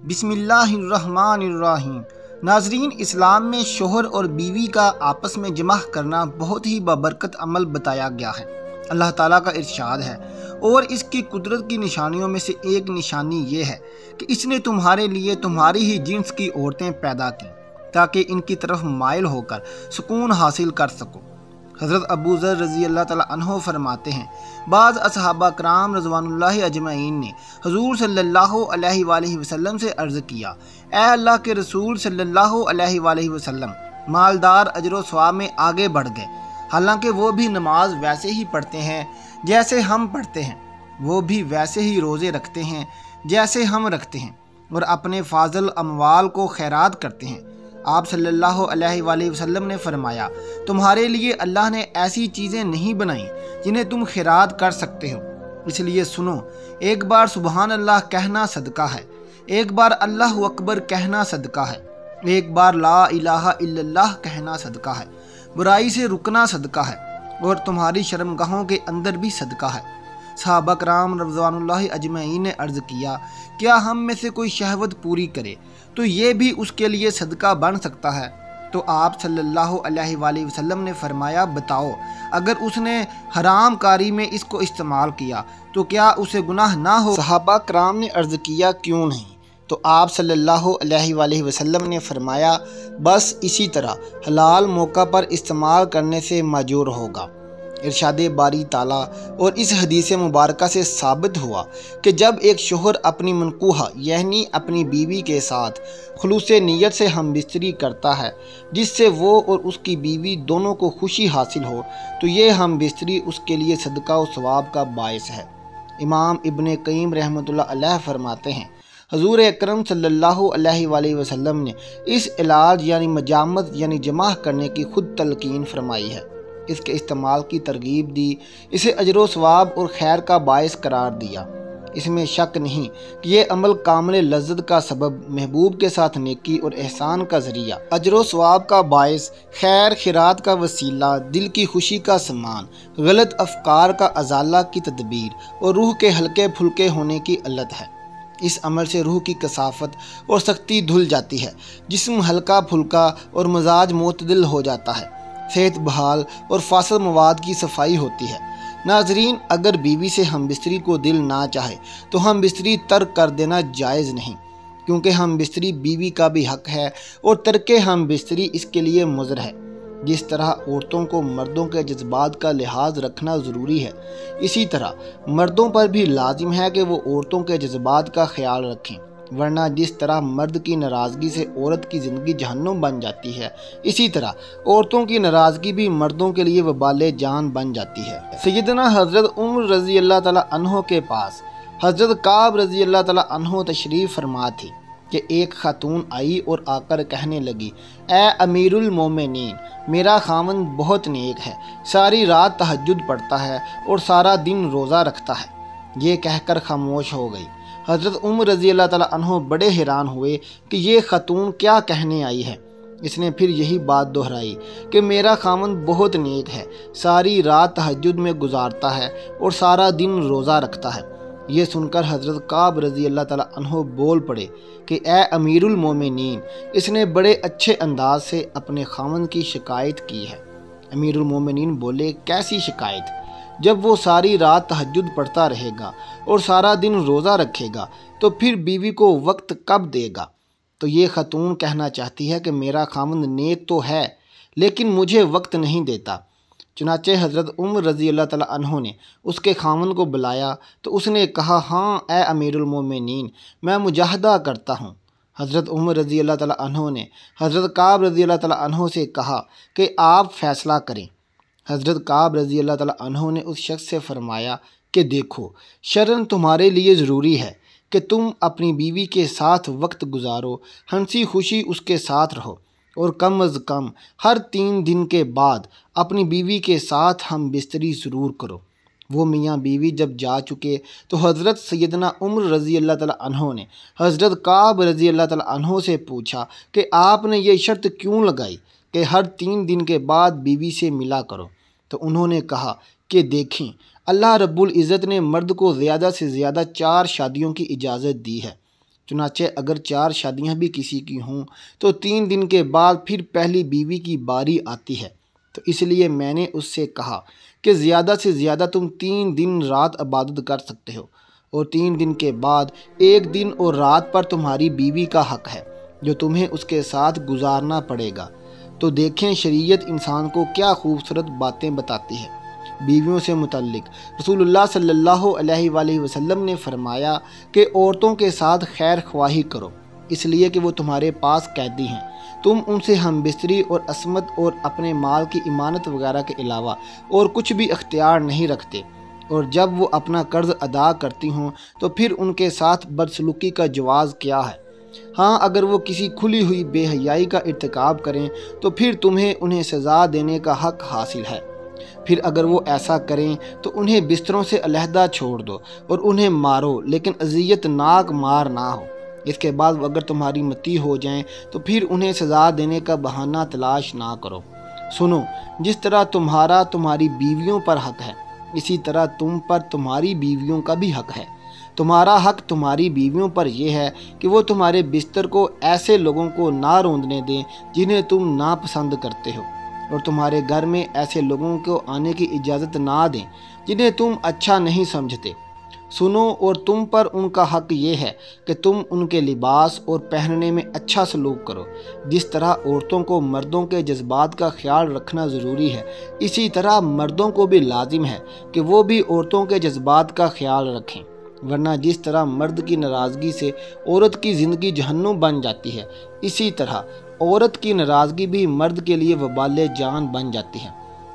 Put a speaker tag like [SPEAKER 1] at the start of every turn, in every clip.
[SPEAKER 1] بسم اللہ الرحمن الرحیم۔ ناظرین، اسلام میں شوہر اور بیوی کا آپس میں جمع کرنا بہت ہی بابرکت عمل بتایا گیا ہے۔ اللہ تعالیٰ کا ارشاد ہے، اور اس کی قدرت کی نشانیوں میں سے ایک نشانی یہ ہے کہ اس نے تمہارے لیے تمہاری ہی جنس کی عورتیں پیدا کی تاکہ ان کی طرف مائل ہو کر سکون حاصل کر سکو۔ حضرت ابو ذر رضی اللہ تعالیٰ عنہ فرماتے ہیں، بعض اصحابہ کرام رضوان اللہ اجمعین نے حضور صلی اللہ علیہ وآلہ وسلم سے عرض کیا، اے اللہ کے رسول صلی اللہ علیہ وآلہ وسلم، مالدار اجر و ثواب میں آگے بڑھ گئے، حالانکہ وہ بھی نماز ویسے ہی پڑھتے ہیں جیسے ہم پڑھتے ہیں، وہ بھی ویسے ہی روزے رکھتے ہیں جیسے ہم رکھتے ہیں، اور اپنے فاضل اموال کو خیرات کرتے ہیں۔ آپ صلی اللہ علیہ وآلہ وسلم نے فرمایا، تمہارے لیے اللہ نے ایسی چیزیں نہیں بنائیں جنہیں تم خیرات کر سکتے ہو، اس لیے سنو، ایک بار سبحان اللہ کہنا صدقہ ہے، ایک بار اللہ اکبر کہنا صدقہ ہے، ایک بار لا الہ الا اللہ کہنا صدقہ ہے، برائی سے رکنا صدقہ ہے، اور تمہاری شرمگاہوں کے اندر بھی صدقہ ہے۔ صحابہ کرام رضوان اللہ اجمعین نے عرض کیا، کیا ہم میں سے کوئی شہوت پوری کرے تو یہ بھی اس کے لیے صدقہ بن سکتا ہے؟ تو آپ صلی اللہ علیہ وآلہ وسلم نے فرمایا، بتاؤ، اگر اس نے حرام کاری میں اس کو استعمال کیا تو کیا اسے گناہ نہ ہو؟ صحابہ کرام نے عرض کیا، کیوں نہیں؟ تو آپ صلی اللہ علیہ وآلہ وسلم نے فرمایا، بس اسی طرح حلال موقع پر استعمال کرنے سے ماجور ہوگا۔ ارشاد باری تعالیٰ اور اس حدیث مبارکہ سے ثابت ہوا کہ جب ایک شوہر اپنی منکوحہ یعنی اپنی بیوی کے ساتھ خلوص نیت سے ہم بستری کرتا ہے جس سے وہ اور اس کی بیوی دونوں کو خوشی حاصل ہو، تو یہ ہم بستری اس کے لیے صدقہ و ثواب کا باعث ہے۔ امام ابن قیم رحمۃ اللہ علیہ فرماتے ہیں، حضور اکرم صلی اللہ علیہ وآلہ وسلم نے اس علاج یعنی مجامت یعنی جمع کرنے کی خود تلقین فرمائی ہے، اس کے استعمال کی ترغیب دی، اسے اجر و ثواب اور خیر کا باعث قرار دیا۔ اس میں شک نہیں کہ یہ عمل کامل لذت کا سبب، محبوب کے ساتھ نیکی اور احسان کا ذریعہ، اجر و ثواب کا باعث، خیر خیرات کا وسیلہ، دل کی خوشی کا سامان، غلط افکار کا ازالہ کی تدبیر اور روح کے ہلکے پھلکے ہونے کی علت ہے۔ اس عمل سے روح کی کثافت اور سختی دھل جاتی ہے، جسم ہلکا پھلکا اور مزاج معتدل ہو جاتا ہے، صحت بحال اور فاسد مواد کی صفائی ہوتی ہے۔ ناظرین، اگر بیوی سے ہم بستری کو دل نہ چاہے تو ہم بستری ترک کر دینا جائز نہیں، کیونکہ ہم بستری بیوی کا بھی حق ہے اور ترک ہم بستری اس کے لیے مضر ہے۔ جس طرح عورتوں کو مردوں کے جذبات کا لحاظ رکھنا ضروری ہے، اسی طرح مردوں پر بھی لازم ہے کہ وہ عورتوں کے جذبات کا خیال رکھیں، ورنہ جس طرح مرد کی ناراضگی سے عورت کی زندگی جہنم بن جاتی ہے، اسی طرح عورتوں کی ناراضگی بھی مردوں کے لیے وبال جان بن جاتی ہے۔ سیدنا حضرت عمر رضی اللہ تعالیٰ عنہ کے پاس حضرت کعب رضی اللہ تعالیٰ عنہ تشریف فرما تھی کہ ایک خاتون آئی اور آ کر کہنے لگی، اے امیر المومنین، میرا خاوند بہت نیک ہے، ساری رات تہجد پڑھتا ہے اور سارا دن روزہ رکھتا ہے۔ یہ کہہ کر خاموش ہو گئی۔ حضرت عمر رضی اللہ تعالیٰ عنہ بڑے حیران ہوئے کہ یہ خاتون کیا کہنے آئی ہے۔ اس نے پھر یہی بات دہرائی کہ میرا خاوند بہت نیک ہے، ساری رات تہجد میں گزارتا ہے اور سارا دن روزہ رکھتا ہے۔ یہ سن کر حضرت کعب رضی اللہ تعالیٰ عنہ بول پڑے کہ اے امیر المومنین، اس نے بڑے اچھے انداز سے اپنے خاوند کی شکایت کی ہے۔ امیر المومنین بولے، کیسی شکایت؟ جب وہ ساری رات تہجد پڑھتا رہے گا اور سارا دن روزہ رکھے گا تو پھر بیوی کو وقت کب دے گا؟ تو یہ خاتون کہنا چاہتی ہے کہ میرا خاوند نیک تو ہے لیکن مجھے وقت نہیں دیتا۔ چنانچہ حضرت عمر رضی اللہ تعالیٰ عنہ نے اس کے خاوند کو بلایا تو اس نے کہا، ہاں اے امیر المومنین، میں مجاہدہ کرتا ہوں۔ حضرت عمر رضی اللہ تعالیٰ عنہ نے حضرت کعب رضی اللہ تعالیٰ عنہ سے کہا کہ آپ فیصلہ کریں۔ حضرت کعب رضی اللہ تعالیٰ عنہ نے اس شخص سے فرمایا کہ دیکھو، شرعاً تمہارے لیے ضروری ہے کہ تم اپنی بیوی کے ساتھ وقت گزارو، ہنسی خوشی اس کے ساتھ رہو، اور کم از کم ہر 3 دن کے بعد اپنی بیوی کے ساتھ ہم بستری ضرور کرو۔ وہ میاں بیوی جب جا چکے تو حضرت سیدنا عمر رضی اللہ تعالیٰ عنہ نے حضرت کعب رضی اللہ تعالیٰ عنہ سے پوچھا کہ آپ نے یہ شرط کیوں لگائی کہ ہر 3 دن کے بعد بیوی سے ملا کرو؟ تو انہوں نے کہا کہ دیکھیں، اللہ رب العزت نے مرد کو زیادہ سے زیادہ 4 شادیوں کی اجازت دی ہے، چنانچہ اگر 4 شادیاں بھی کسی کی ہوں تو 3 دن کے بعد پھر پہلی بیوی کی باری آتی ہے، تو اس لیے میں نے اس سے کہا کہ زیادہ سے زیادہ تم 3 دن رات عبادت کر سکتے ہو، اور 3 دن کے بعد 1 دن اور رات پر تمہاری بیوی کا حق ہے جو تمہیں اس کے ساتھ گزارنا پڑے گا۔ تو دیکھیں شریعت انسان کو کیا خوبصورت باتیں بتاتی ہے۔ بیویوں سے متعلق رسول اللہ صلی اللہ علیہ وآلہ وسلم نے فرمایا کہ عورتوں کے ساتھ خیر خواہی کرو، اس لیے کہ وہ تمہارے پاس قیدی ہیں، تم ان سے ہم بستری اور عصمت اور اپنے مال کی امانت وغیرہ کے علاوہ اور کچھ بھی اختیار نہیں رکھتے، اور جب وہ اپنا قرض ادا کرتی ہوں تو پھر ان کے ساتھ بدسلوکی کا جواز کیا ہے؟ ہاں اگر وہ کسی کھلی ہوئی بے حیائی کا ارتکاب کریں تو پھر تمہیں انہیں سزا دینے کا حق حاصل ہے۔ پھر اگر وہ ایسا کریں تو انہیں بستروں سے علیحدہ چھوڑ دو اور انہیں مارو، لیکن اذیت ناک مار نہ ہو۔ اس کے بعد وہ اگر تمہاری مطیع ہو جائیں تو پھر انہیں سزا دینے کا بہانہ تلاش نہ کرو۔ سنو، جس طرح تمہارا تمہاری بیویوں پر حق ہے، اسی طرح تم پر تمہاری بیویوں کا بھی حق ہے۔ تمہارا حق تمہاری بیویوں پر یہ ہے کہ وہ تمہارے بستر کو ایسے لوگوں کو نہ روندنے دیں جنہیں تم ناپسند کرتے ہو، اور تمہارے گھر میں ایسے لوگوں کو آنے کی اجازت نہ دیں جنہیں تم اچھا نہیں سمجھتے۔ سنو، اور تم پر ان کا حق یہ ہے کہ تم ان کے لباس اور پہننے میں اچھا سلوک کرو۔ جس طرح عورتوں کو مردوں کے جذبات کا خیال رکھنا ضروری ہے، اسی طرح مردوں کو بھی لازم ہے کہ وہ بھی عورتوں کے جذبات کا خیال رکھیں، ورنہ جس طرح مرد کی ناراضگی سے عورت کی زندگی جہنم بن جاتی ہے، اسی طرح عورت کی ناراضگی بھی مرد کے لیے وبال جان بن جاتی ہے۔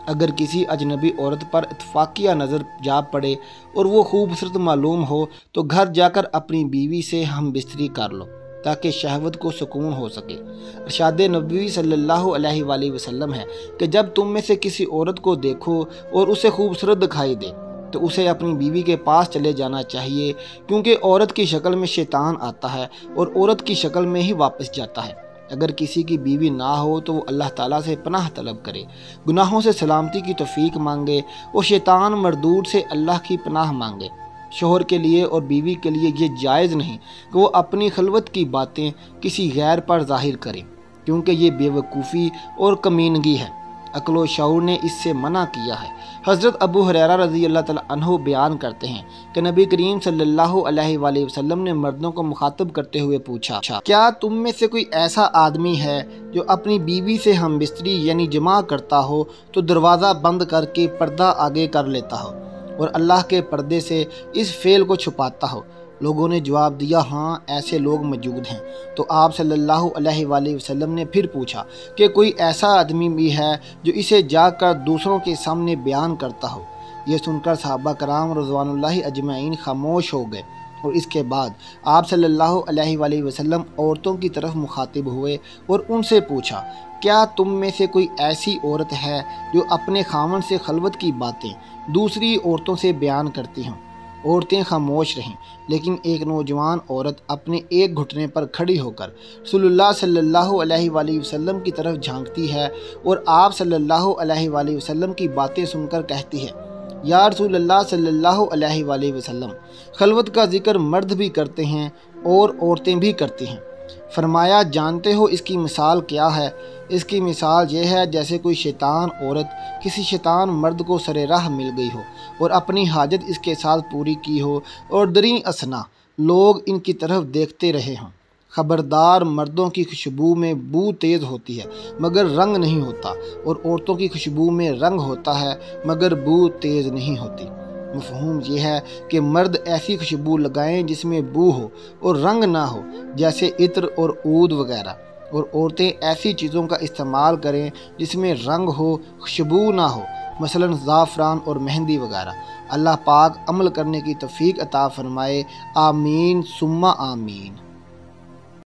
[SPEAKER 1] اگر کسی اجنبی عورت پر اتفاقیہ نظر جا پڑے اور وہ خوبصورت معلوم ہو تو گھر جا کر اپنی بیوی سے ہم بستری کر لو تاکہ شہوت کو سکون ہو سکے۔ ارشاد نبوی صلی اللہ علیہ وآلہ وسلم ہے کہ جب تم میں سے کسی عورت کو دیکھو اور اسے خوبصورت دکھائی دے تو اسے اپنی بیوی کے پاس چلے جانا چاہیے، کیونکہ عورت کی شکل میں شیطان آتا ہے اور عورت کی شکل میں ہی واپس جاتا ہے۔ اگر کسی کی بیوی نہ ہو تو وہ اللہ تعالیٰ سے پناہ طلب کرے، گناہوں سے سلامتی کی توفیق مانگے اور شیطان مردود سے اللہ کی پناہ مانگے۔ شوہر کے لیے اور بیوی کے لیے یہ جائز نہیں کہ وہ اپنی خلوت کی باتیں کسی غیر پر ظاہر کریں، کیونکہ یہ بے وقوفی اور کمینگی ہے۔ عقل و شعور نے اس سے منع کیا ہے۔ حضرت ابو ہریرہ رضی اللہ تعالیٰ عنہ بیان کرتے ہیں کہ نبی کریم صلی اللہ علیہ وآلہ وسلم نے مردوں کو مخاطب کرتے ہوئے پوچھا، کیا تم میں سے کوئی ایسا آدمی ہے جو اپنی بیوی سے ہم بستری یعنی جماع کرتا ہو تو دروازہ بند کر کے پردہ آگے کر لیتا ہو اور اللہ کے پردے سے اس فعل کو چھپاتا ہو؟ لوگوں نے جواب دیا، ہاں ایسے لوگ موجود ہیں۔ تو آپ صلی اللہ علیہ وآلہ وسلم نے پھر پوچھا کہ کوئی ایسا آدمی بھی ہے جو اسے جا کر دوسروں کے سامنے بیان کرتا ہو؟ یہ سن کر صحابہ کرام رضوان اللہ اجمعین خاموش ہو گئے، اور اس کے بعد آپ صلی اللہ علیہ وآلہ وسلم عورتوں کی طرف مخاطب ہوئے اور ان سے پوچھا، کیا تم میں سے کوئی ایسی عورت ہے جو اپنے خاوند سے خلوت کی باتیں دوسری عورتوں سے بیان کرتی ہوں؟ عورتیں خاموش رہیں، لیکن ایک نوجوان عورت اپنے ایک گھٹنے پر کھڑی ہو کر رسول اللہ صلی اللہ علیہ وآلہ وسلم کی طرف جھانکتی ہے اور آپ صلی اللہ علیہ وآلہ وسلم کی باتیں سن کر کہتی ہے، یا رسول اللہ صلی اللہ علیہ وآلہ وسلم، خلوت کا ذکر مرد بھی کرتے ہیں اور عورتیں بھی کرتی ہیں۔ فرمایا، جانتے ہو اس کی مثال کیا ہے؟ اس کی مثال یہ ہے جیسے کوئی شیطان عورت کسی شیطان مرد کو سر راہ مل گئی ہو اور اپنی حاجت اس کے ساتھ پوری کی ہو، اور دریں اثنا لوگ ان کی طرف دیکھتے رہے ہوں۔ خبردار، مردوں کی خوشبو میں بو تیز ہوتی ہے مگر رنگ نہیں ہوتا، اور عورتوں کی خوشبو میں رنگ ہوتا ہے مگر بو تیز نہیں ہوتی۔ مفہوم یہ ہے کہ مرد ایسی خوشبو لگائیں جس میں بو ہو اور رنگ نہ ہو، جیسے عطر اور عود وغیرہ، اور عورتیں ایسی چیزوں کا استعمال کریں جس میں رنگ ہو، خوشبو نہ ہو، مثلا زعفران اور مہندی وغیرہ۔ اللہ پاک عمل کرنے کی توفیق عطا فرمائے، آمین ثم آمین۔